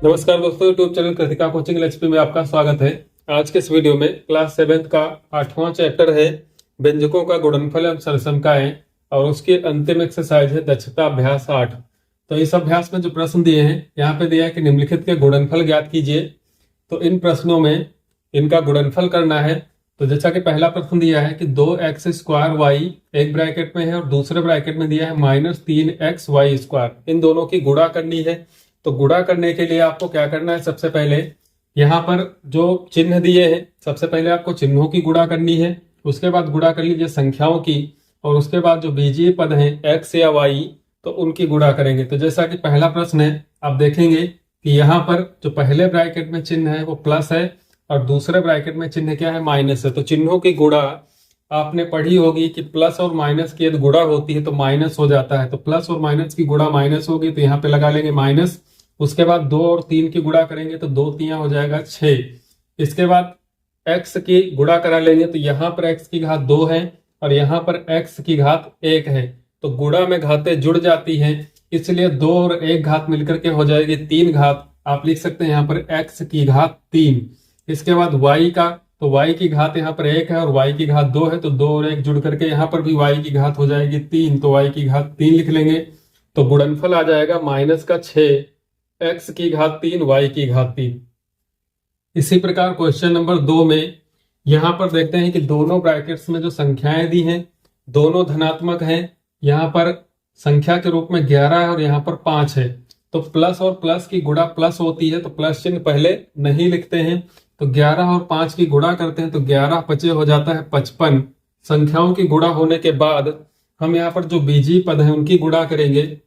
नमस्कार दोस्तों, YouTube channel Kritika coaching LHP में आपका स्वागत है। आज के इस वीडियो में क्लास 7 का 8वां चैप्टर है व्यंजकों का गुणनफल एवं सरसंख्याएं और उसकी अंतिम एक्सरसाइज है दक्षता अभ्यास 8। तो इस अभ्यास में जो प्रश्न दिए हैं यहाँ पे दिया है कि निम्नलिखित के गुणनफल ज्ञात कीजिए। तो इन प्रश्नों में इनका गुणनफल करना है। तो जैसा कि पहला प्रश्न दिया है कि 2x² एक ब्रैकेट में है और दूसरे ब्रैकेट में दिया है -3xy²। इन दोनों की गुणा करनी है। तो गुणा करने के लिए आपको क्या करना है, सबसे पहले यहाँ पर जो चिन्ह दिए हैं सबसे पहले आपको चिन्हों की गुणा करनी है। उसके बाद गुणा कर लीजिए संख्याओं की और उसके बाद जो बीजीय पद हैं x या y तो उनकी गुणा करेंगे। तो जैसा कि पहला प्रश्न है, आप देखेंगे कि यहाँ पर जो पहले ब्रैकेट में चिन्ह है वो प्लस है और दूसरे ब्रैकेट में चिन्ह क्या है, माइनस है। तो चिन्हों की गुणा आपने पढ़ी होगी कि प्लस और माइनस की यदि गुणा होती है तो माइनस हो जाता है। तो प्लस और माइनस की गुणा माइनस होगी तो यहाँ पे लगा लेंगे माइनस। उसके बाद 2 और 3 की गुणा करेंगे तो 2 3 हो जाएगा 6। इसके बाद x की गुणा करा लेंगे तो यहाँ पर x की घात 2 है और यहाँ पर x की घात 1 है। तो गुणा में घातें जुड़ जाती हैं, इसलिए 2 और 1 घात मिलकर के हो जाएगी 3 घात। आप लिख सकते हैं यहाँ पर x की घात 3। इसके बाद y का, तो y की घात यहाँ पर 1 है और y की घात 2 है। तो 2 और 1 जुड़ करके यहाँ पर भी y की घात हो जाएगी 3। तो y की घात 3 लिख लेंगे। तो गुणनफल आ जाएगा -6 x की घात 3 y की घात 3। इसी प्रकार क्वेश्चन नंबर 2 में यहां पर देखते हैं कि दोनों ब्रैकेट्स में जो संख्याएं दी हैं दोनों धनात्मक हैं। यहां पर संख्या के रूप में 11 है और यहां पर 5 है। तो प्लस और प्लस की गुणा प्लस होती है तो प्लस चिन्ह पहले नहीं लिखते हैं। तो 11 और 5 की गुणा करते हैं तो 11 5 हो जाता है 55। संख्याओं की गुणा होने के बाद हम यहाँ पर जो बीजीय पद है उनकी गुणा करेंगे।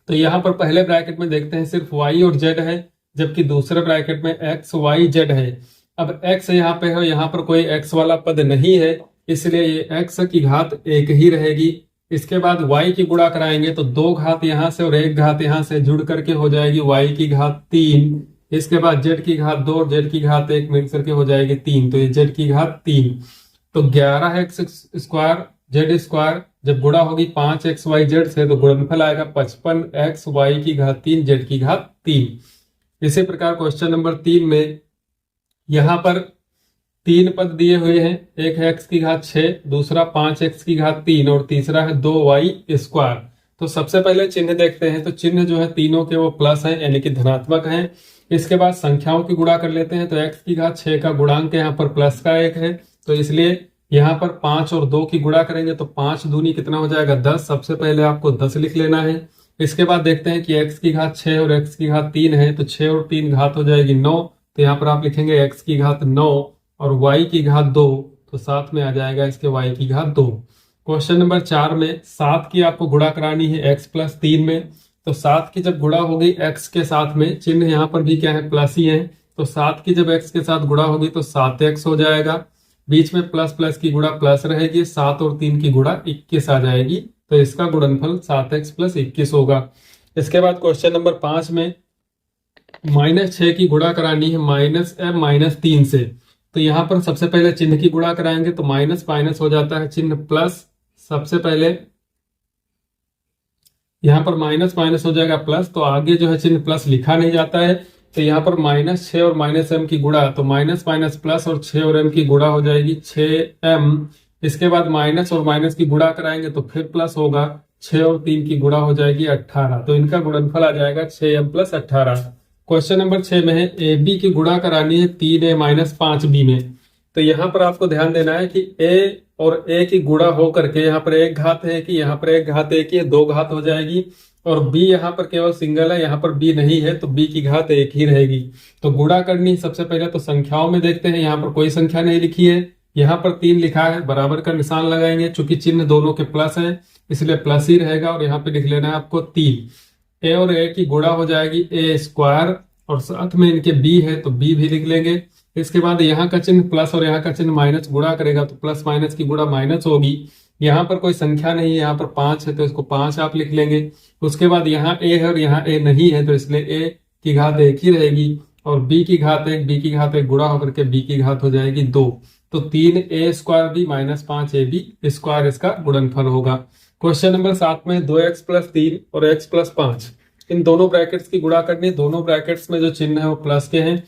तो यहाँ पर पहले ब्रैकेट में देखते हैं सिर्फ y और z है, जबकि दूसरे ब्रैकेट में x y z है। अब x यहाँ पे है, यहाँ पर कोई x वाला पद नहीं है, इसलिए ये x की घात 1 ही रहेगी। इसके बाद y की गुणा कराएंगे तो 2 घात यहाँ से और 1 घात यहाँ से जुड़ करके हो जाएगी y की घात 3। इसके बाद z की घात 2 और z की घात 1 मिल करके हो जाएगी 3। तो ये z की घात 3। तो 11x² z² जब गुणा होगी 5xyz से तो गुणनफल आएगा 55x y की घात 3 z की घात 3। इसी प्रकार क्वेश्चन नंबर 3 में यहां पर 3 पद दिए हुए हैं। एक है x की घात 6, दूसरा 5x की घात 3 और तीसरा है 2y²। तो सबसे पहले चिन्ह देखते हैं। तो चिन्ह जो है तीनों के वो प्लस है यानी कि धनात्मक है। इसके बाद संख्याओं की गुणा कर लेते हैं। तो x की घात 6 का गुणांक यहाँ पर प्लस का 1 है, तो इसलिए यहाँ पर 5 और 2 की गुणा करेंगे तो 5 दूनी कितना हो जाएगा 10। सबसे पहले आपको 10 लिख लेना है। इसके बाद देखते हैं कि x की घात 6 और x की घात 3 है, तो 6 और 3 घात हो जाएगी 9। तो यहाँ पर आप लिखेंगे x की घात 9 और y की घात 2, तो साथ में आ जाएगा इसके y की घात 2। क्वेश्चन नंबर 4 में 7 की आपको गुणा करानी है x + 3 में। तो 7 की जब गुणा होगी x के साथ में, चिन्ह यहाँ पर भी क्या है प्लस ही है, तो 7 की जब x के साथ गुणा होगी तो 7x हो जाएगा। बीच में प्लस प्लस की गुणा प्लस रहेगी, 7 और 3 की गुणा 21 आ जाएगी। तो इसका गुणनफल 7x + 21 होगा। इसके बाद क्वेश्चन नंबर 5 में -6 की गुणा करानी है -3 से। तो यहाँ पर सबसे पहले चिन्ह की गुणा कराएंगे तो माइनस माइनस हो जाता है, चिन्ह प्लस। सबसे पहले यहाँ पर माइनस माइनस हो जाएगा प्लस, तो आगे जो है चिन्ह प्लस लिखा नहीं जाता है। तो यहाँ पर -6 और -m की गुणा, तो माइनस माइनस प्लस और 6 और m की गुणा हो जाएगी 6m। इसके बाद माइनस और माइनस की गुणा कराएंगे तो फिर प्लस होगा, 6 और 3 की गुणा हो जाएगी 18। तो इनका गुणनफल आ जाएगा 6m + 18। क्वेश्चन नंबर 6 में है ab की गुणा करानी है 3a - 5b में। तो यहाँ पर आपको ध्यान देना है कि a और a की गुणा हो करके यहाँ पर 1 घात है कि यहाँ पर 1 घात 1 की 2 घात हो जाएगी और b यहाँ पर केवल सिंगल है, यहाँ पर b नहीं है, तो b की घात 1 ही रहेगी। तो गुणा करनी सबसे पहले तो संख्याओं में देखते हैं। यहाँ पर कोई संख्या नहीं लिखी है, यहाँ पर 3 लिखा है, बराबर का निशान लगाएंगे। चूंकि चिन्ह दोनों के प्लस है इसलिए प्लस ही रहेगा और यहाँ पे लिख लेना है आपको 3। a और a की गुणा हो जाएगी a² और साथ में इनके b है तो b भी लिख लेंगे। इसके बाद यहाँ का चिन्ह प्लस और यहाँ का चिन्ह माइनस, गुणा करेगा तो प्लस माइनस की गुणा माइनस होगी। यहाँ पर कोई संख्या नहीं है, यहाँ पर 5 है तो इसको 5 आप लिख लेंगे। उसके बाद यहाँ a है और यहाँ a नहीं है तो इसलिए a की घात 1 ही रहेगी और b की घात 1 गुणा होकर के b की घात हो जाएगी 2। तो 3a² - 5ab² इसका गुणनफल होगा। क्वेश्चन नंबर 7 में 2x + 3 और x + 5 इन दोनों ब्रैकेट्स की गुणा करनी है। दोनों ब्रैकेट्स में जो चिन्ह है वो प्लस के हैं,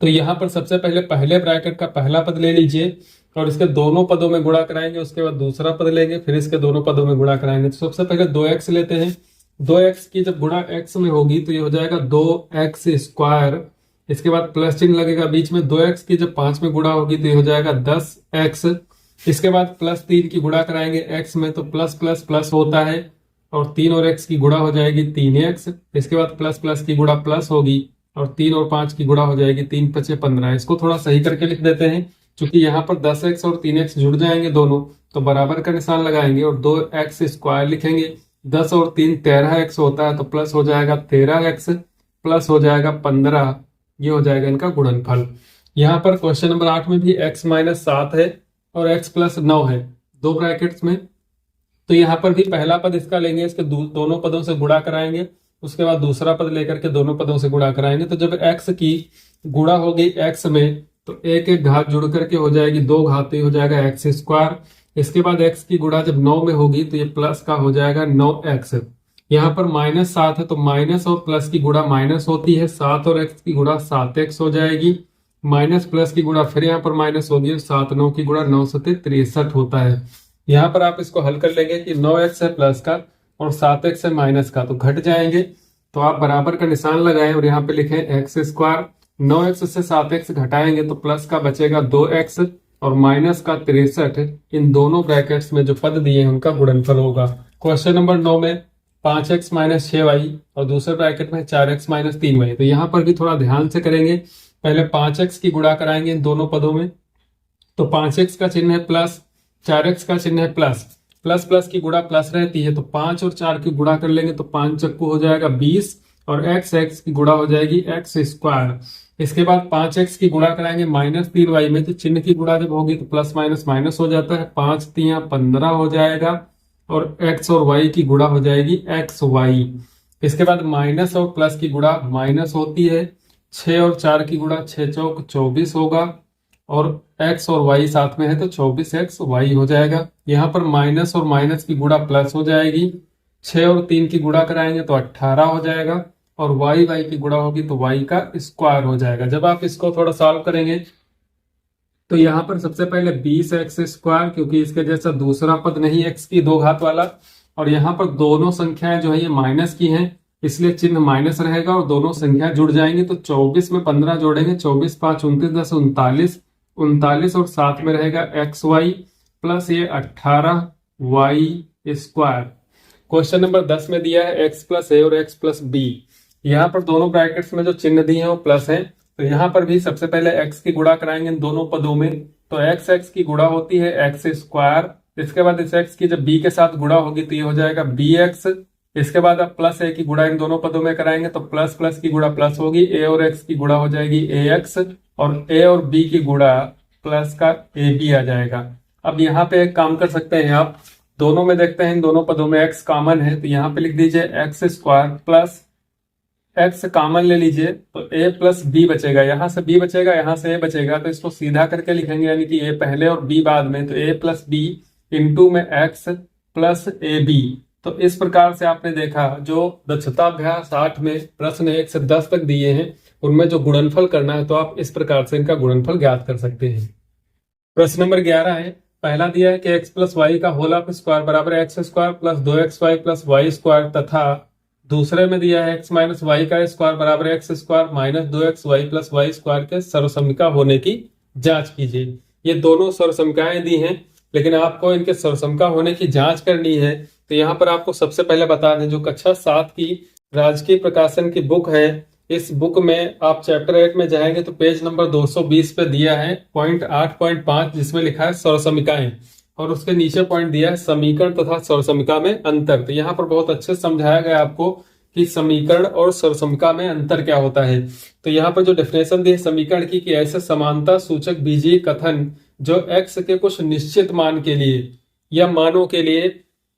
तो यहाँ पर सबसे पहले ब्रैकेट का पहला पद ले लीजिए और इसके दोनों पदों में गुणा कराएंगे, उसके बाद दूसरा पद लेंगे, फिर इसके दोनों पदों में गुणा कराएंगे। तो सबसे पहले 2x लेते हैं। 2x की जब गुणा x में होगी तो ये हो जाएगा 2x स्क्वायर। इसके बाद प्लस चिन्ह लगेगा बीच में। 2x की जब 5 में गुणा होगी तो ये हो जाएगा 10x। इसके बाद प्लस 3 की गुणा कराएंगे x में, तो प्लस प्लस प्लस होता है और 3 और x की गुणा हो जाएगी 3x। इसके बाद प्लस प्लस की गुणा प्लस होगी और 3 और 5 की गुणा हो जाएगी 3 5 15। इसको थोड़ा सही करके लिख देते हैं, क्योंकि यहाँ पर 10x और 3x जुड़ जाएंगे दोनों, तो बराबर का निशान लगाएंगे और 2x स्क्वायर लिखेंगे। 10 और 3 13x होता है, तो प्लस हो जाएगा 13x प्लस हो जाएगा 15। ये हो जाएगा इनका गुणनफल। यहाँ पर क्वेश्चन नंबर 8 में भी x माइनस 7 है और x प्लस 9 है दो ब्रैकेट्स में। तो यहाँ पर भी पहला पद इसका लेंगे, इसके दोनों पदों से गुणा कराएंगे, उसके बाद दूसरा पद लेकर के दोनों पदों से गुणा कराएंगे। तो जब x की गुणा होगी x में, तो एक एक घात जुड़ करके हो जाएगी 2 घात, तो हो जाएगा x स्क्वायर। इसके बाद x की गुणा जब 9 में होगी तो ये प्लस का हो जाएगा 9x। यहाँ पर माइनस 7 है, तो माइनस और प्लस की गुणा माइनस होती है, 7 और x की गुणा 7x हो जाएगी। माइनस प्लस की गुणा फिर यहाँ पर माइनस होगी, 7 9 की गुणा 9 7 63 होता है। यहाँ पर आप इसको हल कर लेंगे कि 9x है प्लस का और 7x है माइनस का, तो घट जाएंगे। तो आप बराबर का निशान लगाएं और यहाँ पे लिखें x स्क्वायर। 9x से 7x घटाएंगे तो प्लस का बचेगा 2x और माइनस का 63। इन दोनों ब्रैकेट्स में जो पद दिए हैं उनका गुणनफल होगा। क्वेश्चन नंबर 9 में 5x माइनस 6y और दूसरे ब्रैकेट में 4x माइनस 3y। तो यहाँ पर भी थोड़ा ध्यान से करेंगे। पहले 5x की गुणा कराएंगे इन दोनों पदों में, तो 5x का चिन्ह है प्लस, 4x का चिन्ह है प्लस। प्लस प्लस की गुणा प्लस रहती है, तो 5 और 4 की गुणा कर लेंगे तो 5 चक्कू हो जाएगा 20 और x की गुणा हो जाएगी x स्क्वायर। इसके बाद 5x की गुणा कराएंगे माइनस 3y में, तो चिन्ह की गुणा जब होगी तो प्लस माइनस माइनस हो जाता है, 5 3 15 हो जाएगा और x और y की गुणा हो जाएगी xy। इसके बाद माइनस और प्लस की गुणा माइनस होती है, 6 और 4 की गुणा 6 चौक 24 होगा और x और y साथ में है तो 24xy हो जाएगा। यहाँ पर माइनस और माइनस की गुणा प्लस हो जाएगी, 6 और 3 की गुणा कराएंगे तो 18 हो जाएगा और y की गुणा होगी तो y का स्क्वायर हो जाएगा। जब आप इसको थोड़ा सॉल्व करेंगे तो यहाँ पर सबसे पहले 20x स्क्वायर, क्योंकि इसके जैसा दूसरा पद नहीं x की 2 घात वाला, और यहाँ पर दोनों संख्याएं जो है ये माइनस की हैं, इसलिए चिन्ह माइनस रहेगा और दोनों संख्या जुड़ जाएंगे। तो 24 में 15 जोड़ेंगे, 24 5 29 10 39, 39 और साथ में रहेगा xy प्लस ये 18y स्क्वायर। क्वेश्चन नंबर 10 में दिया है x प्लस ए और x प्लस बी। यहाँ पर दोनों ब्रैकेट्स में जो चिन्ह दिए हैं वो प्लस है, तो यहाँ पर भी सबसे पहले x की गुणा कराएंगे इन दोनों पदों में, तो x की गुणा होती है x स्क्वायर। इसके बाद इस x की जब b के साथ गुणा होगी तो ये हो जाएगा bx। इसके बाद आप प्लस a की गुणा इन दोनों पदों में कराएंगे तो प्लस प्लस की गुणा प्लस होगी, a और x की गुणा हो जाएगी ax और a और b की गुणा प्लस का ab आ जाएगा। अब यहाँ पे एक काम कर सकते हैं आप, दोनों में देखते हैं इन दोनों पदों में x कॉमन है, तो यहाँ पे लिख दीजिए x square plus x common ले लीजिए तो a प्लस b बचेगा, यहाँ से b बचेगा यहाँ से a बचेगा, तो इसको सीधा करके लिखेंगे, यानी कि a पहले और b बाद में, तो a प्लस b इंटू में x प्लस ए बी। तो इस प्रकार से आपने देखा जो दक्षता अभ्यास 8 में प्रश्न 1 से 10 तक दिए हैं उनमें जो गुणनफल करना है तो आप इस प्रकार से इनका गुणनफल ज्ञात कर सकते हैं। प्रश्न नंबर 11 है, पहला दिया है कि x प्लस वाई का होल ऑफ स्क्वायर बराबर x square plus 2xy plus y square, तथा दूसरे में दिया है x माइनस वाई का स्क्वायर बराबर x square minus 2xy plus y square के सर्वसम्मिका होने की जांच कीजिए। ये दोनों सर्वसम्मिकाएं दी हैं, लेकिन आपको इनके सर्वसम्मिका होने की जांच करनी है। तो यहाँ पर आपको सबसे पहले बता दें, जो कक्षा 7 की राजकीय प्रकाशन की बुक है, इस बुक में आप चैप्टर 8 में जाएंगे तो पेज नंबर 220 पे दिया है पॉइंट 8.5, जिसमें लिखा है सर्वसम्मिकाएं, और उसके नीचे पॉइंट दिया है समीकरण तथा सर्वसम्मिका में अंतर। तो यहाँ पर बहुत अच्छे से समझाया गया आपको कि समीकरण और सर्वसम्मिका में अंतर क्या होता है। तो यहाँ पर जो डेफिनेशन दी है समीकरण की कि ऐसे समानता सूचक बीजीय कथन जो x के कुछ निश्चित मान के लिए या मानों के लिए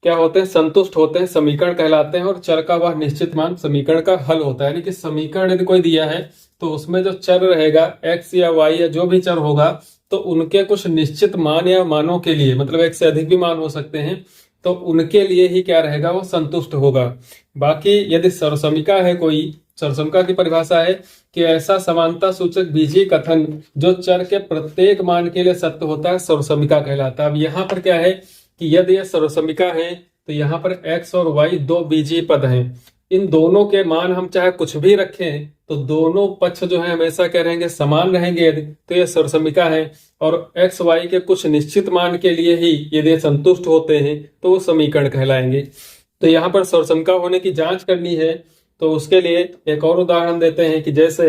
क्या होते हैं, संतुष्ट होते हैं, समीकरण कहलाते हैं, और चर का वह निश्चित मान समीकरण का हल होता है। यानी कि समीकरण यदि कोई दिया है तो उसमें जो चर रहेगा x या y या जो भी चर होगा, तो उनके कुछ निश्चित मान या मानों के लिए, मतलब एक से अधिक भी मान हो सकते हैं, तो उनके लिए ही क्या रहेगा, वो संतुष्ट होगा। बाकी यदि सर्वसमिका है कोई, सर्वसमिका की परिभाषा है कि ऐसा समानता सूचक बीजीय कथन जो चर के प्रत्येक मान के लिए सत्य होता है, सर्वसमिका कहलाता है। अब यहाँ पर क्या है कि यदि यह सर्वसमिका है तो यहाँ पर x और y दो बीजीय पद हैं। इन दोनों के मान हम चाहे कुछ भी रखें तो दोनों पक्ष जो है हमेशा क्या रहेंगे, समान रहेंगे। यदि तो यह सर्वसमिका है और x y के कुछ निश्चित मान के लिए ही यदि संतुष्ट होते हैं तो वो समीकरण कहलाएंगे। तो यहाँ पर सर्वसमिका होने की जांच करनी है तो उसके लिए एक और उदाहरण देते हैं कि जैसे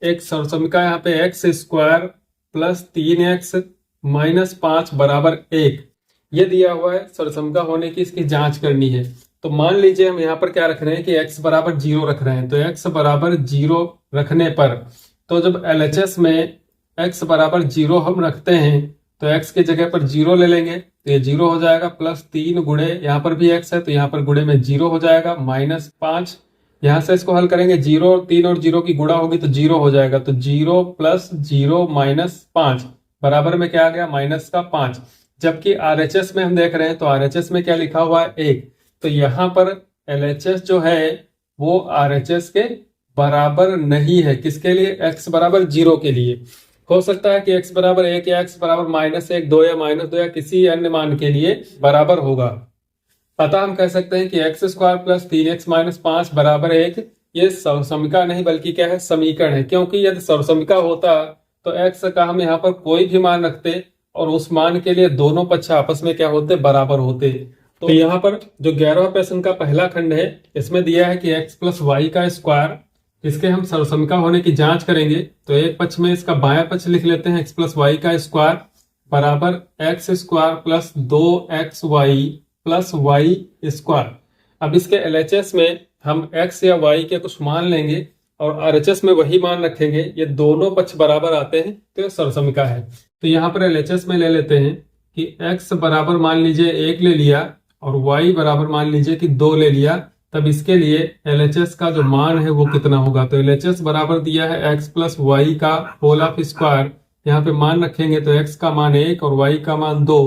एक सर्वसमिका यहाँ पे x square plus 3x minus 5 बराबर 1 ये दिया हुआ है। सर्वसमिका होने की इसकी जांच करनी है। तो मान लीजिए हम यहाँ पर क्या रख रहे हैं कि x बराबर 0 रख रहे हैं। तो x बराबर 0 रखने पर तो जब LHS में x बराबर 0 हम रखते हैं तो x की जगह पर 0 ले लेंगे तो ये 0 हो जाएगा, प्लस 3 गुणे यहाँ पर भी x है तो यहाँ पर गुणे में 0 हो जाएगा, माइनस 5 यहाँ से इसको हल करेंगे, 0 और 3 और 0 की गुणा होगी तो 0 हो जाएगा। तो 0 प्लस 0 माइनस 5 बराबर में क्या आ गया, माइनस का 5। जबकि RHS में हम देख रहे हैं तो RHS में क्या लिखा हुआ है, 1। तो यहाँ पर LHS जो है वो RHS के बराबर नहीं है। किसके लिए, x बराबर 0 के लिए। हो सकता है कि x बराबर 1 या x बराबर -1, 2 या -2 या किसी अन्य मान के लिए बराबर होगा। अतः हम कह सकते हैं कि x square plus 3x minus 5 बराबर 1 ये सर्वसमिका नहीं बल्कि क्या है, समीकरण है। क्योंकि यदि सर्वसमिका होता तो x का हम यहाँ पर कोई भी मान रखते और उस मान के लिए दोनों पक्ष आपस में क्या होते, बराबर होते। तो यहाँ पर जो 11वां प्रश्न का पहला खंड है इसमें दिया है कि x प्लस वाई का स्क्वायर, इसके हम सर्वसमिका होने की जांच करेंगे। तो एक पक्ष में इसका बायां पक्ष लिख लेते हैं, x प्लस वाई का स्क्वायर बराबर x square plus 2xy plus y square. अब इसके LHS में हम x या y के कुछ मान लेंगे और RHS में वही मान रखेंगे। ये दोनों पक्ष बराबर आते हैं तो ये सर्वसमिका है। तो यहाँ पर LHS में ले लेते हैं कि x बराबर मान लीजिए 1 ले लिया और y बराबर मान लीजिए कि 2 ले लिया। तब इसके लिए LHS का जो मान है वो कितना होगा, तो LHS बराबर दिया है x प्लस वाई का होल ऑफ स्क्वायर। यहाँ पे मान रखेंगे तो x का मान 1 और y का मान 2,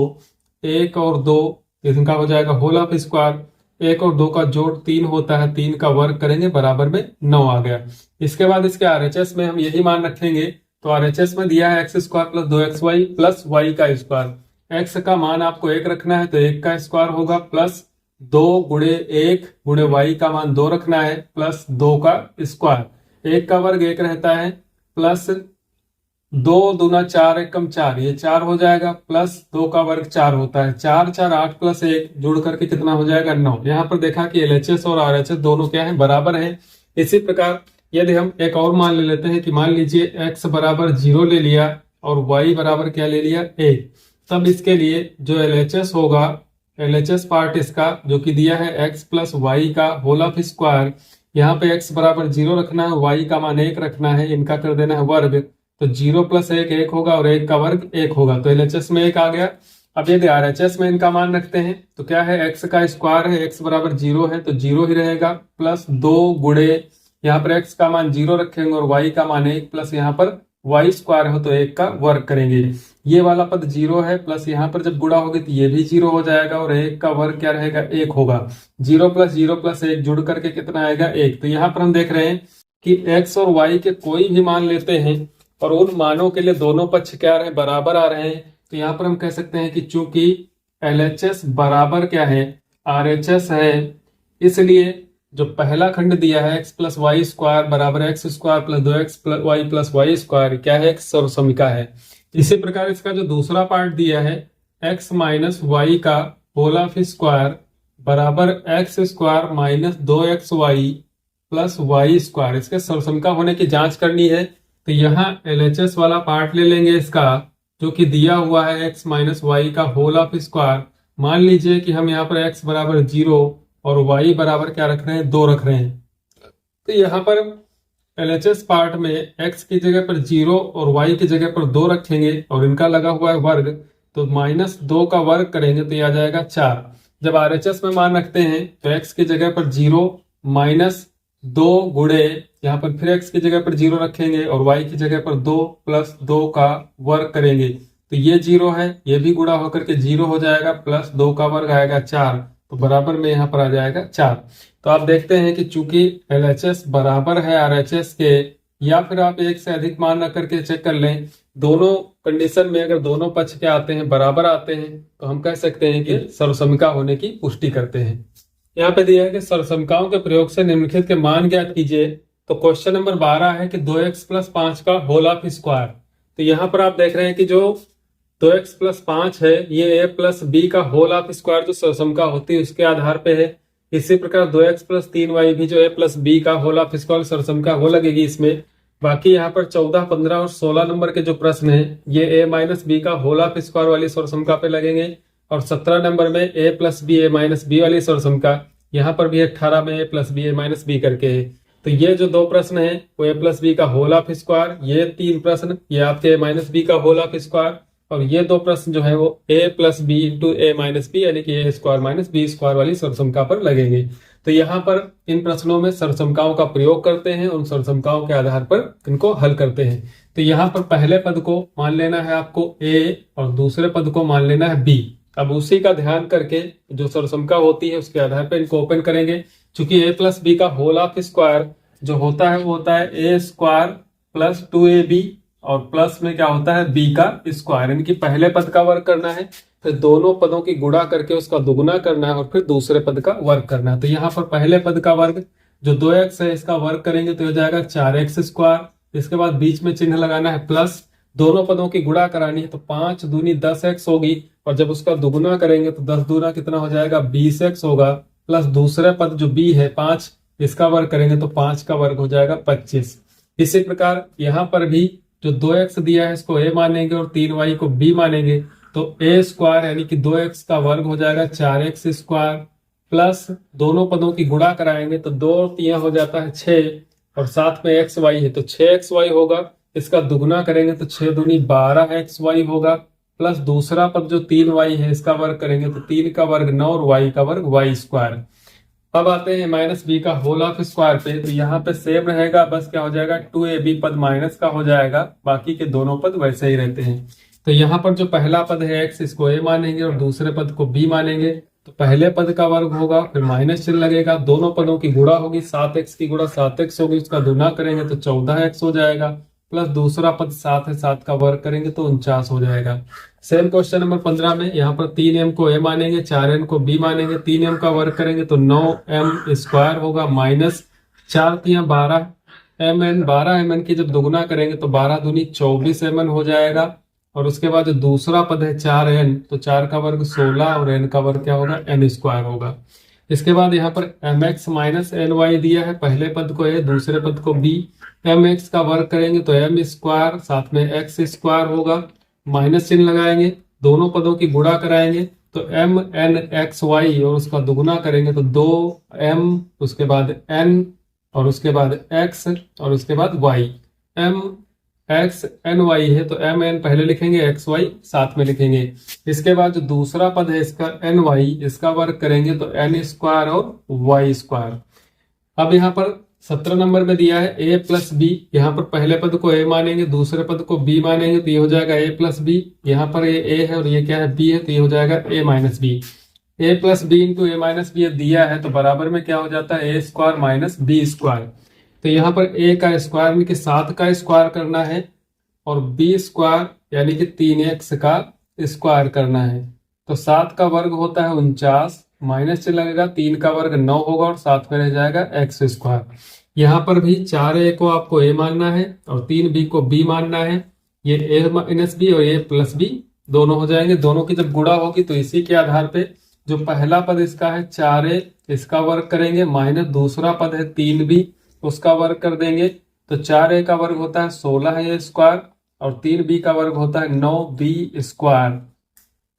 1 और 2 इनका हो जाएगा होल ऑफ स्क्वायर। 1 और 2 का जोड़ 3 होता है, 3 का वर्ग करेंगे बराबर में 9 आ गया। इसके बाद इसके RHS में हम यही मान रखेंगे। तो RHS में दिया है x square plus 2xy plus y का स्क्वायर। x का मान आपको 1 रखना है तो 1 का स्क्वायर होगा, प्लस 2 गुणे 1 गुणे y का मान 2 रखना है, प्लस 2 का स्क्वायर। 1 का वर्ग 1 रहता है, प्लस 2 दूना 4 एकम 4 ये 4 हो जाएगा, प्लस 2 का वर्ग 4 होता है। 4 4 8 प्लस 1 जुड़ करके कितना हो जाएगा, 9। यहाँ पर देखा कि LHS और RHS दोनों क्या है, बराबर हैं। इसी प्रकार यदि हम एक और मान ले लेते हैं कि मान लीजिए x बराबर 0 ले लिया और y बराबर क्या ले लिया, 1। तब इसके लिए जो LHS होगा, LHS पार्ट इसका जो कि दिया है x प्लस वाई का होल ऑफ स्क्वायर। यहाँ पे x बराबर 0 रखना है, y का मान 1 रखना है, इनका कर देना है वर्ग। तो 0 प्लस 1 1 होगा और 1 का वर्ग 1 होगा। तो LHS में 1 आ गया। अब यदि RHS में इनका मान रखते हैं तो क्या है, x का स्क्वायर है, x बराबर 0 है तो 0 ही रहेगा, प्लस 2 गुणे यहाँ पर x का मान 0 रखेंगे और y का मान 1, प्लस यहाँ पर y स्क्वायर हो तो 1 का वर्ग करेंगे। ये वाला पद 0 है, प्लस यहाँ पर जब गुणा होगी तो ये भी 0 हो जाएगा और 1 का वर्ग क्या रहेगा, 1 होगा। 0 प्लस 1 जुड़ करके कितना आएगा, 1। तो यहाँ पर हम देख रहे हैं कि x और y के कोई भी मान लेते हैं और उन मानों के लिए दोनों पक्ष क्या रहे, बराबर आ रहे हैं। तो यहाँ पर हम कह सकते हैं कि चूंकि LHS बराबर क्या है, RHS है, इसलिए जो पहला खंड दिया है x प्लस वाई स्क्वायर बराबर x square plus 2x y plus y square क्या है, एक सर्वसमिका है। इसी प्रकार इसका जो दूसरा पार्ट दिया है x माइनस वाई का होल ऑफ स्क्वायर बराबर x square minus 2xy plus y square, इसके सर्वसमिका होने की जांच करनी है। तो यहाँ LHS वाला पार्ट ले लेंगे इसका जो कि दिया हुआ है x माइनस वाई का होल ऑफ स्क्वायर। मान लीजिए कि हम यहाँ पर x बराबर 0 और y बराबर क्या रख रहे हैं, 2 रख रहे हैं। तो यहाँ पर LHS पार्ट में x की जगह पर 0 और y की जगह पर 2 रखेंगे और इनका लगा हुआ है वर्ग। तो -2 का वर्ग करेंगे तो यह आ जाएगा 4। जब RHS में मान रखते हैं तो x की जगह पर 0 माइनस 2 गुणे यहाँ पर फिर x की जगह पर 0 रखेंगे और y की जगह पर 2 प्लस 2 का वर्ग करेंगे। तो ये 0 है, ये भी गुणा होकर के 0 हो जाएगा, प्लस 2 का वर्ग आएगा 4, तो बराबर में यहाँ पर आ जाएगा 4। तो आप देखते हैं कि चूंकि LHS बराबर है RHS के, या फिर आप एक से अधिक मान रख करके चेक कर लें, दोनों कंडीशन में अगर दोनों पक्ष के आते हैं, बराबर आते हैं, तो हम कह सकते हैं कि सर्वसमिका होने की पुष्टि करते हैं। यहाँ पे दिया है कि सर्वसमिकाओं के प्रयोग से निम्नलिखित के मान ज्ञात कीजिए। तो क्वेश्चन नंबर 12 है कि 2x + 5 का होल ऑफ स्क्वायर। तो यहाँ पर आप देख रहे हैं कि जो 2x + 5 है, ये a + b का होल ऑफ स्क्वायर जो सर्वसमिका होती है उसके आधार पे है। इसी प्रकार 2x + 3y भी जो a + b का होल ऑफ स्क्वायर सर्वसमिका वो लगेगी इसमें। बाकी यहाँ पर 14, 15 और 16 नंबर के जो प्रश्न है, ये a - b का होल ऑफ स्क्वायर वाली सर्वसमिका पे लगेंगे। और 17 नंबर में a + b a - b वाली सर्वसमिका, यहाँ पर भी 18 में a + b a - b करके है। तो ये जो दो प्रश्न है वो a + b का होल ऑफ स्क्वायर, ये 3 प्रश्न ये आपके a - b का होल ऑफ स्क्वायर, और ये दो प्रश्न जो है वो a + b × a - b यानी कि a² - b² वाली सर्वसमिका पर लगेंगे। तो यहाँ पर इन प्रश्नों में सर्वसमिकाओं का प्रयोग करते हैं, उन सर्वसमिकाओं के आधार पर इनको हल करते हैं। तो यहाँ पर पहले पद को मान लेना है आपको a और दूसरे पद को मान लेना है b। अब उसी का ध्यान करके जो सर्वसमिका होती है उसके आधार पर इनको ओपन करेंगे। चूंकि a + b का होल ऑफ स्क्वायर जो होता है वो होता है a² + 2ab, और प्लस में क्या होता है b का स्क्वायर, यानी कि पहले पद का वर्ग करना है, फिर दोनों पदों की गुणा करके उसका दुगुना करना है, और फिर दूसरे पद का वर्ग करना है। तो यहाँ पर पहले पद का वर्ग जो 2x है इसका वर्ग करेंगे तो हो जाएगा 4x²। इसके बाद बीच में चिन्ह लगाना है प्लस, दोनों पदों की गुणा करानी है तो 5 दूनी 10x होगी, और जब उसका दुगुना करेंगे तो 10 दूना कितना हो जाएगा 20x होगा, प्लस दूसरे पद जो b है 5, इसका वर्ग करेंगे तो 5 का वर्ग हो जाएगा 25। इसी प्रकार यहाँ पर भी जो 2x दिया है इसको a मानेंगे और 3y को b मानेंगे, तो a² यानी कि 2x का वर्ग हो जाएगा 4x², प्लस दोनों पदों की गुणा कराएंगे तो 2 और 3 हो जाता है 6, और साथ में xy है तो 6xy होगा। इसका दुगुना करेंगे तो 6 दूनी 12xy होगा, प्लस दूसरा पद जो 3y है इसका वर्ग करेंगे तो 3 का वर्ग 9 और y का वर्ग y²। अब आते हैं -b का होल ऑफ स्क्वायर पे। तो यहाँ पे सेम रहेगा, बस क्या हो जाएगा 2ab पद माइनस का हो जाएगा, बाकी के दोनों पद वैसे ही रहते हैं। तो यहाँ पर जो पहला पद है x, इसको a मानेंगे और दूसरे पद को b मानेंगे। तो पहले पद का वर्ग होगा, फिर माइनस चिन्ह लगेगा, दोनों पदों की गुणा होगी, 7x की गुणा 7x होगी, उसका गुना करेंगे तो 14x हो जाएगा, प्लस दूसरा पद 7 है, 7 का वर्ग करेंगे तो 49 हो जाएगा। सेम क्वेश्चन नंबर 15 में यहाँ पर 3m को a मानेंगे, 4n को b मानेंगे, 3m का वर्ग करेंगे तो 9m² होगा, माइनस 4 3 12 mn, 12 mn की जब दुगुना करेंगे तो 12 दूनी 24 mn हो जाएगा। और उसके बाद जो दूसरा पद है 4n, तो 4 का वर्ग 16 और n का वर्ग क्या होगा n² होगा। इसके बाद यहाँ पर mx - ny दिया है, पहले पद को a दूसरे पद को b, mx का वर्ग करेंगे तो m² साथ में x² होगा, माइनस चिन्ह लगाएंगे, दोनों पदों की गुणा कराएंगे तो mnxy, और उसका दुगुना करेंगे तो 2m, उसके बाद n, और उसके बाद x, और उसके बाद y। mxny है तो mn पहले लिखेंगे, xy साथ में लिखेंगे। इसके बाद जो दूसरा पद है इसका ny, इसका वर्ग करेंगे तो n² और y²। अब यहाँ पर 17 नंबर में दिया है a + b, यहाँ पर पहले पद को a मानेंगे, दूसरे पद को b मानेंगे, तो ये हो जाएगा a + b। यहाँ पर ये a है और ये क्या है b है, तो ये हो जाएगा a - b। a + b × a - b दिया है तो बराबर में क्या हो जाता है a² - b²। तो यहाँ पर a का स्क्वायर यानी कि 7 का स्क्वायर करना है, और b² यानी कि 3x का स्क्वायर करना है। तो 7 का वर्ग होता है 49, माइनस से लगेगा, 3 का वर्ग 9 होगा, और साथ में रह जाएगा x²। यहाँ पर भी 4a को आपको a मानना है और 3b को b मानना है। ये a - b और a + b दोनों हो जाएंगे, दोनों की जब गुणा होगी तो इसी के आधार पे जो पहला पद इसका है 4a, इसका वर्ग करेंगे, माइनस दूसरा पद है 3b, उसका वर्ग कर देंगे तो 4a का वर्ग होता है 16a² और 3b का वर्ग होता है 9b²।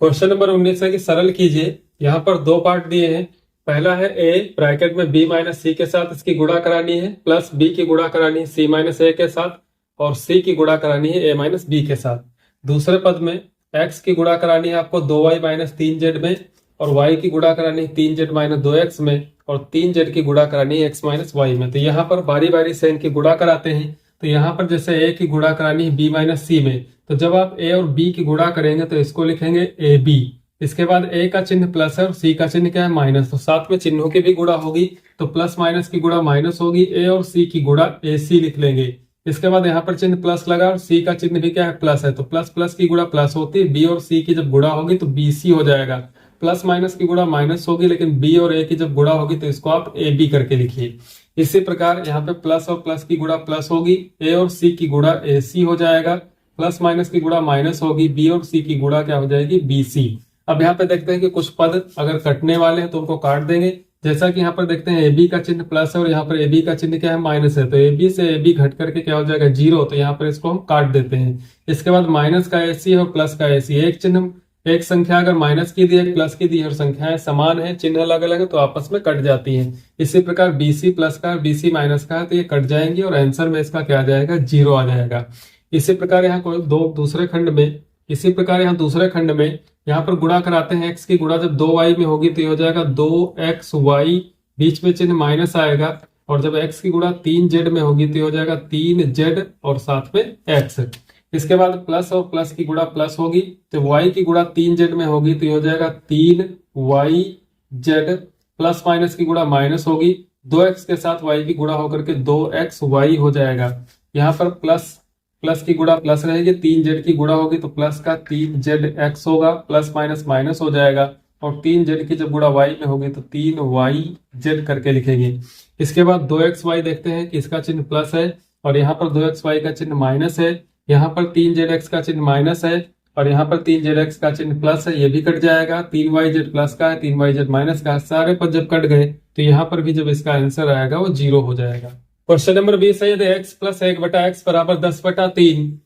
क्वेश्चन नंबर 19 है कि सरल कीजिए। यहाँ पर दो पार्ट दिए हैं। पहला है a ब्रैकेट में b - c के साथ इसकी गुणा करानी है, प्लस b की गुणा करानी है c - a के साथ, और c की गुणा करानी है a - b के साथ। दूसरे पद में x की गुणा करानी है आपको 2y - 3z में, और y की गुणा करानी है 3z - 2x में, और 3z की गुणा करानी है x - y में। तो यहाँ पर बारी बारी से इनकी गुणा कराते हैं। तो यहाँ पर जैसे ए की गुणा करानी है बी माइनस सी में, तो जब आप ए और बी की गुणा करेंगे तो इसको लिखेंगे ए बी। इसके बाद ए का चिन्ह प्लस है और सी का चिन्ह क्या है माइनस, तो साथ में चिन्हों की भी गुणा होगी, तो प्लस माइनस की गुणा माइनस होगी, ए और सी की गुणा ए सी लिख लेंगे। इसके बाद यहाँ पर चिन्ह प्लस लगा और सी का चिन्ह भी क्या है प्लस है, तो प्लस प्लस की गुणा प्लस होती है, बी और सी की जब गुणा होगी तो बी सी हो जाएगा। प्लस माइनस की गुणा माइनस होगी, लेकिन बी और ए की जब गुणा होगी तो इसको आप ए बी करके लिखिए। इसी प्रकार यहाँ पे प्लस और प्लस की गुणा प्लस होगी, ए और सी की गुणा ए सी हो जाएगा। प्लस माइनस की गुणा माइनस होगी, बी और सी की गुणा क्या हो जाएगी बी सी। अब यहाँ पे देखते हैं कि कुछ पद अगर कटने वाले हैं तो उनको काट देंगे। जैसा कि यहाँ पर देखते हैं ए बी का चिन्ह प्लस है और यहाँ पर ए बी का चिन्ह क्या है माइनस है, तो ए बी से ए बी घट करके क्या हो जाएगा जीरो, तो यहाँ पर इसको हम काट देते हैं। इसके बाद माइनस का ए सी और प्लस का ए सी, एक चिन्ह एक संख्या अगर माइनस की दी है प्लस की दी है और संख्याएं समान है चिन्ह अलग अलग है तो आपस में कट जाती हैं। इसी प्रकार बीसी प्लस का बीसी माइनस का है तो ये कट जाएंगे और आंसर में इसका क्या आ जाएगा जीरो आ जाएगा। इसी प्रकार यहाँ कोई दूसरे खंड में, इसी प्रकार यहाँ दूसरे खंड में यहाँ पर गुणा कराते हैं, एक्स की गुणा जब 2y में होगी तो ये हो जाएगा 2xy, बीच में चिन्ह माइनस आएगा, और जब x की गुणा 3z में होगी तो ये हो जाएगा 3z और साथ में x। इसके बाद प्लस और प्लस की गुणा प्लस होगी, तो y की गुणा 3z में होगी तो ये हो जाएगा 3yz, प्लस माइनस की गुणा माइनस होगी, 2x के साथ y की गुणा होकर के 2xy हो जाएगा। यहाँ पर प्लस प्लस की गुणा प्लस रहेगी, 3z की गुणा होगी तो प्लस का 3zx होगा, प्लस माइनस माइनस हो जाएगा, और 3z की जब गुणा y में होगी तो 3yz करके लिखेंगे। इसके बाद 2xy देखते हैं कि इसका चिन्ह प्लस है और यहाँ पर 2xy का चिन्ह माइनस है, यहाँ पर 3zx का चिन्ह माइनस है और यहाँ पर 3zx का चिन्ह प्लस है, ये भी कट जाएगा। 3yz प्लस का है, 3yz माइनस का है, सारे पद जब कट गए तो यहाँ पर भी जब इसका आंसर आएगा वो जीरो हो जाएगा। क्वेश्चन नंबर 20 है, यदि x प्लस 1/x बराबर 10/3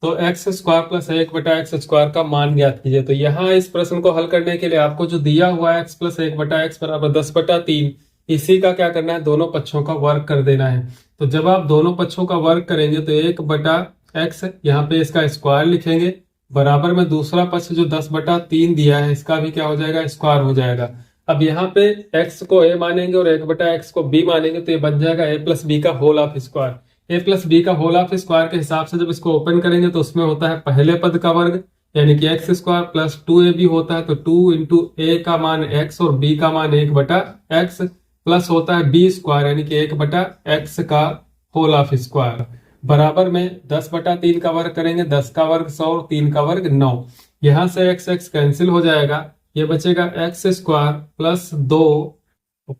तो x square plus 1/x square का मान ज्ञात कीजिए। तो यहाँ इस प्रश्न को हल करने के लिए आपको जो दिया हुआ है x प्लस 1/x बराबर 10/3, इसी का क्या करना है दोनों पक्षों का वर्ग कर देना है। तो जब आप दोनों पक्षों का वर्ग करेंगे तो 1/x यहाँ पे इसका स्क्वायर लिखेंगे, बराबर में दूसरा पक्ष जो 10/3 दिया है इसका भी क्या हो जाएगा स्क्वायर हो जाएगा। अब यहाँ पे x को a मानेंगे और 1/x को b मानेंगे तो ये बन जाएगा a प्लस बी का whole of square. a plus b का होल ऑफ स्क्वायर के हिसाब से जब इसको ओपन करेंगे तो उसमें होता है पहले पद का वर्ग यानी कि x स्क्वायर प्लस 2ab होता है, तो 2 इंटू ए का मान x और b का मान 1/x प्लस होता है b स्क्वायर यानी कि 1/x का होल ऑफ स्क्वायर, बराबर में 10/3 का वर्ग करेंगे, 10 का वर्ग 100 और 3 का वर्ग 9। यहां से x कैंसिल हो जाएगा, ये बचेगा एक्स स्क्वायर प्लस 2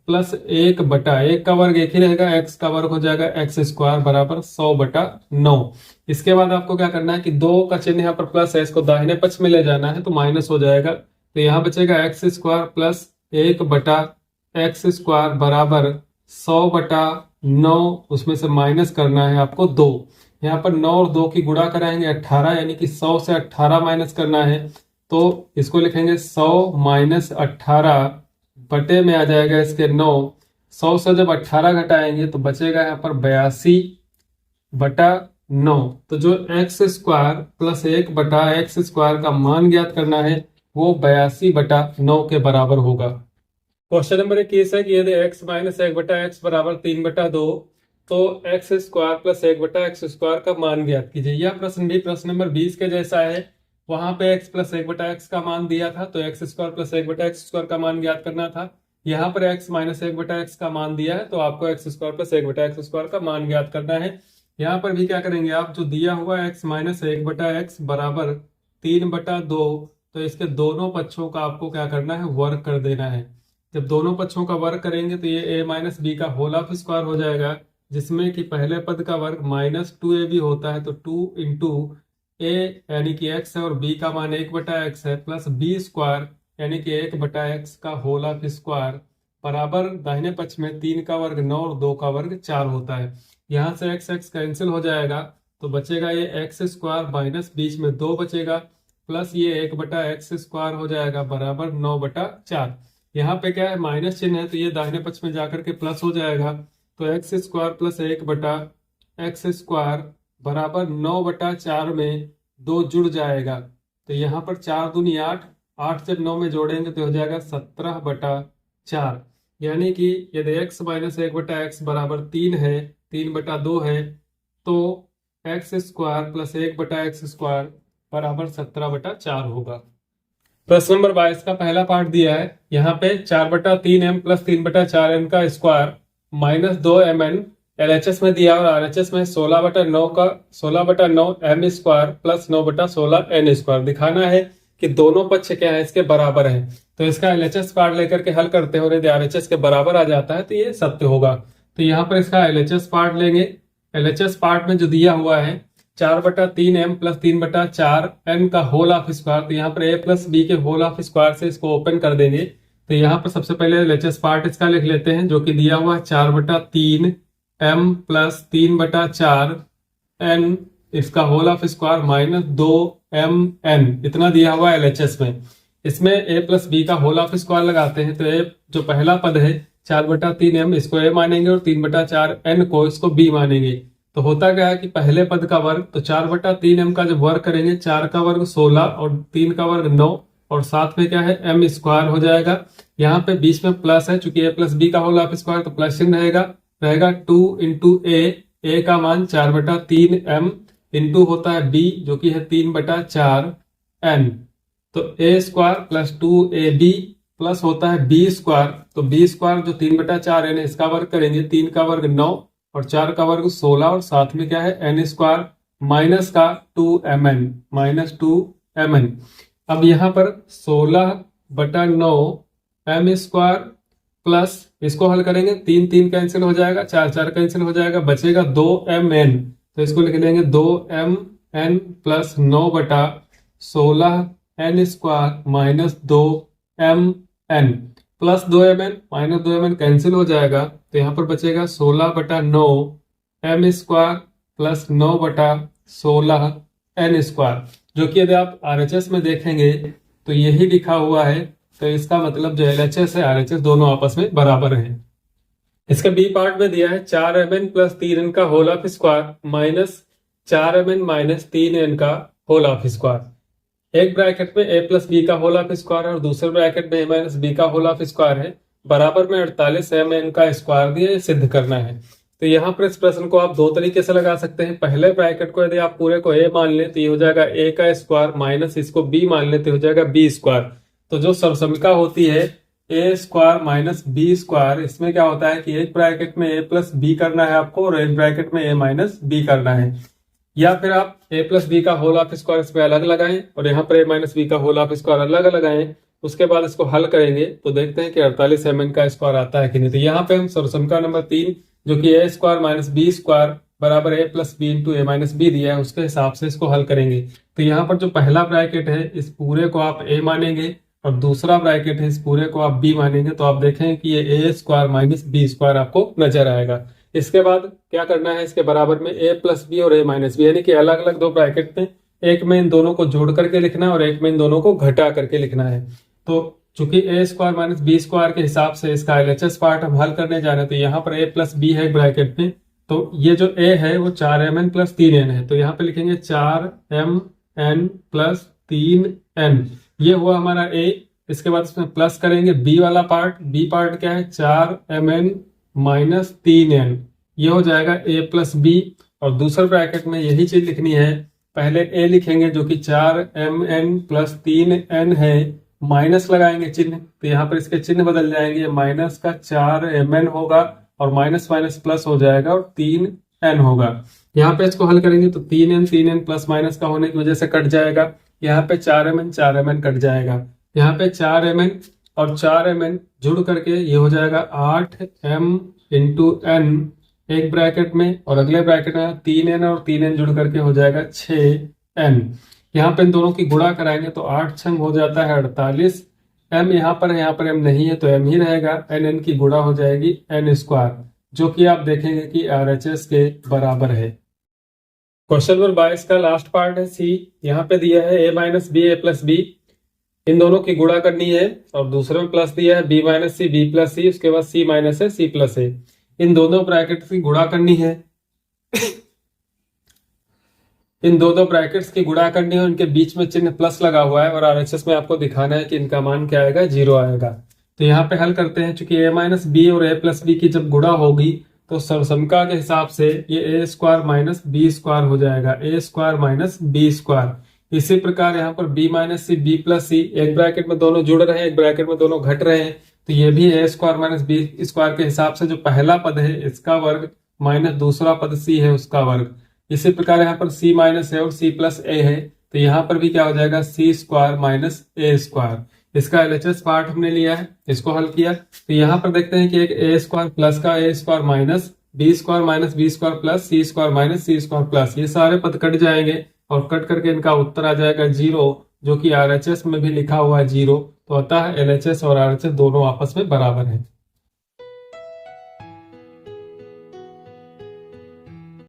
प्लस 1/1 का वर्ग एक ही रहेगा, x का वर्ग हो जाएगा एक्स स्क्वायर बराबर 100/9। इसके बाद आपको क्या करना है कि 2 का चिन्ह यहाँ पर प्लस है, इसको दाहिने पक्ष में ले जाना है तो माइनस हो जाएगा, तो यहाँ बचेगा x square plus 1/x square बराबर 100/9, उसमें से माइनस करना है आपको 2। यहाँ पर 9 और 2 की गुणा कराएंगे 18 यानी कि 100 से 18 माइनस करना है, तो इसको लिखेंगे 100 माइनस 18 बटे में आ जाएगा इसके 9। 100 से जब 18 घटाएंगे तो बचेगा यहाँ पर 82/9। तो जो x square plus 1/x square का मान ज्ञात करना है वो 82/9 के बराबर होगा। क्वेश्चन नंबर 21 है कि यदि x माइनस 1/x बराबर 3/2 तो x square plus 1/x square का मान ज्ञात कीजिए। यह प्रश्न भी प्रश्न नंबर 20 के जैसा है, वहां पे x प्लस 1/x का मान दिया था तो x square plus 1/x square का मान ज्ञात करना था। यहाँ पर x माइनस 1/x का मान दिया है तो आपको x square plus 1/x square का मान ज्ञात करना है। यहाँ पर भी क्या करेंगे आप, जो दिया हुआ है x माइनस 1/x बराबर 3/2, तो इसके दोनों पक्षों का आपको क्या करना है वर्ग कर देना है। जब दोनों पक्षों का वर्ग करेंगे तो ये a माइनस बी का होल ऑफ स्क्वायर हो जाएगा, जिसमें कि पहले पद का वर्ग माइनस 2ab होता है, तो 2 इंटू a यानी कि x है और b का मान 1/x है प्लस b स्क्वायर यानी कि 1/x का होल ऑफ स्क्वायर बराबर दाहिने पक्ष में 3 का वर्ग 9 और 2 का वर्ग 4 होता है। यहाँ से x कैंसिल हो जाएगा तो बचेगा ये x स्क्वायर माइनस बीच में 2 बचेगा प्लस ये 1/x स्क्वायर हो जाएगा बराबर 9/4। यहाँ पे क्या है माइनस चिन्ह है तो ये दाहिने पक्ष में जाकर के प्लस हो जाएगा, तो x square plus 1/x square बराबर 9/4 में 2 जुड़ जाएगा, तो यहाँ पर 4 दूनी 8, 8 जब 9 में जोड़ेंगे तो हो जाएगा 17/4। यानी कि यदि x माइनस 1/x बराबर 3 है, 3/2 है, तो एक्स स्क्वायर प्लस 1/x² बराबर 17/4 होगा। प्रश्न नंबर 22 का पहला पार्ट दिया है। यहाँ पे 4/3m प्लस 3/4n का स्क्वायर माइनस 2mn LHS में दिया और RHS में 16/9 प्लस 9/16n² दिखाना है कि दोनों पक्ष क्या है इसके बराबर है। तो इसका LHS पार्ट लेकर के हल करते हैं और यदि RHS के बराबर आ जाता है तो ये सत्य होगा। तो यहाँ पर इसका LHS पार्ट लेंगे। LHS पार्ट में जो दिया हुआ है 4/3m प्लस 3/4n का होल ऑफ स्क्वायर, तो यहाँ पर a प्लस b के होल ऑफ स्क्वायर से इसको ओपन कर देंगे। तो यहाँ पर सबसे पहले LHS पार्ट इसका लिख लेते हैं जो कि दिया हुआ है 4/3m प्लस 3/4n इसका whole of square minus 2mn इतना दिया हुआ है LHS में। इसमें a प्लस b का होल ऑफ स्क्वायर लगाते हैं तो a जो पहला पद है 4/3m इसको a मानेंगे और 3/4n को इसको b मानेंगे। तो होता क्या है कि पहले पद का वर्ग, तो 4/3m का जब वर्ग करेंगे 4 का वर्ग 16 और 3 का वर्ग 9 और साथ में क्या है m² हो जाएगा। यहाँ पे बीच में प्लस है चूंकि a प्लस b का होल ऑफ स्क्वायर तो प्लस चिन्ह रहेगा 2 इंटू a का मान 4/3m इंटू होता है b जो कि है 3/4n। तो a² प्लस 2ab प्लस होता है b², तो b² जो 3/4n है इसका वर्ग करेंगे, 3 का वर्ग 9 और 4 का वर्ग 16 और साथ में क्या है n² माइनस का 2mn। अब यहाँ पर 16/9 m² प्लस इसको हल करेंगे 3 कैंसिल हो जाएगा, 4 कैंसिल हो जाएगा, बचेगा 2mn। तो इसको लिख देंगे 2mn plus 9/16n² minus 2mn plus 2mn minus 2mn cancel हो जाएगा। तो यहाँ पर बचेगा 16/9 m² प्लस 9/16n², जो कि यदि आप RHS में देखेंगे तो यही लिखा हुआ है। तो इसका मतलब जो LHS है RHS दोनों आपस में बराबर हैं। इसका बी पार्ट में दिया है 4mn प्लस 3n का whole of square minus 4mn minus 3n का होल ऑफ स्क्वायर। एक ब्रैकेट में a प्लस b का होल ऑफ स्क्वायर है और दूसरे ब्रैकेट में a माइनस b का होल ऑफ स्क्वायर है। बराबर में 48mn का स्क्वायर दिया, सिद्ध करना है। तो यहाँ पर इस प्रश्न को आप दो तरीके से लगा सकते हैं। पहले ब्रैकेट को यदि आप पूरे को a मान लें तो ये हो जाएगा a का स्क्वायर माइनस इसको b मान लें तो हो जाएगा b²। तो जो सर्वसमिका होती है a² माइनस b², इसमें क्या होता है कि एक ब्रैकेट में a प्लस b करना है आपको और एक ब्रैकेट में a माइनस b करना है। या फिर आप a प्लस b का होल ऑफ स्क्वायर इसमें अलग लगाएं और यहाँ पर a माइनस b का होल ऑफ स्क्वायर अलग लगाएं। उसके बाद इसको हल करेंगे तो देखते हैं कि 48mn का स्क्वायर आता है कि नहीं। तो यहाँ पे हम सर्वसमिका नंबर 3 जो कि a² माइनस b² बराबर a plus b into a minus b दिया है उसके हिसाब से इसको हल करेंगे। तो यहाँ पर जो पहला ब्रैकेट है इस पूरे को आप a मानेंगे और दूसरा ब्रैकेट है इस पूरे को आप b मानेंगे। तो आप देखें कि ये a² माइनस b² आपको नजर आएगा। इसके बाद क्या करना है, इसके बराबर में a प्लस b और a माइनस b, यानी कि अलग अलग दो ब्रैकेट में एक में इन दोनों को जोड़ करके लिखना है और एक में इन दोनों को घटा करके लिखना है। तो चूंकि a² माइनस b² के हिसाब से इसका LHS पार्ट हम हल करने जा रहे हैं। तो यहाँ पर a प्लस b है ब्रैकेट में, तो ये जो a है वो 4mn प्लस 3n है। तो यहाँ पे लिखेंगे 4mn प्लस 3n, ये हुआ हमारा a। इसके बाद इसमें प्लस करेंगे b वाला पार्ट, b पार्ट क्या है 4mn माइनस 3n, ये हो जाएगा a प्लस b। और दूसरे ब्रैकेट में यही चीज लिखनी है, पहले a लिखेंगे जो कि 4mn प्लस 3n है, माइनस लगाएंगे चिन्ह, तो यहाँ पर इसके चिन्ह बदल जाएंगे, माइनस का 4mn होगा और माइनस माइनस प्लस हो जाएगा और 3n होगा। यहाँ पे इसको हल करेंगे तो 3n प्लस माइनस का होने की वजह से कट जाएगा। यहाँ पे 4mn कट जाएगा, यहाँ पे 4mn और 4mn जुड़ करके ये हो जाएगा 8m इंटू n एक ब्रैकेट में, और अगले ब्रैकेट में 3n और 3n जुड़ करके हो जाएगा 6n। यहाँ पे इन दोनों की गुणा कराएंगे तो 8 छंग हो जाता है 48। m यहाँ पर है, यहाँ पर m नहीं है तो m ही रहेगा, n की गुणा हो जाएगी n², जो कि आप देखेंगे कि RHS के बराबर है। क्वेश्चन नंबर 22 का लास्ट पार्ट है C। यहाँ पे दिया है a minus b a plus b, इन दोनों की गुणा करनी है और दूसरे में प्लस दिया है b minus c b plus c, उसके बाद c माइनस है c प्लस a, इन दोनों ब्रैकेट की गुणा करनी है। इन दो ब्रैकेट्स की गुणा करनी है, उनके बीच में चिन्ह प्लस लगा हुआ है और RHS में आपको दिखाना है कि इनका मान क्या आएगा, 0 आएगा। तो यहाँ पे हल करते हैं, चूंकि a माइनस b और a प्लस b की जब गुणा होगी तो सरसमका के हिसाब से ये ए स्क्वायर माइनस बी स्क्वायर हो जाएगा, ए स्क्वायर माइनस बी स्क्वायर। इसी प्रकार यहाँ पर बी माइनस सी, बी प्लस सी, एक ब्रैकेट में दोनों जुड़ रहे हैं, एक ब्रैकेट में दोनों घट रहे हैं, तो ये भी ए स्क्वायर माइनस बी स्क्वायर के हिसाब से जो पहला पद है इसका वर्ग माइनस दूसरा पद सी है उसका वर्ग। इसी प्रकार यहाँ पर सी माइनस है और सी प्लस ए है, तो यहाँ पर भी क्या हो जाएगा, सी स्क्वायर माइनस ए स्क्वायर। इसका एलएचएस पार्ट हमने लिया है, इसको हल किया, तो यहाँ पर देखते हैं कि एक ए स्क्वायर प्लस का A square minus B square minus B square plus C square minus C square plus, ये सारे पद कट जाएंगे और कट करके इनका उत्तर आ जाएगा 0, जो कि आरएचएस में भी लिखा हुआ है 0। तो अतः एलएचएस और आरएचएस दोनों आपस में बराबर है।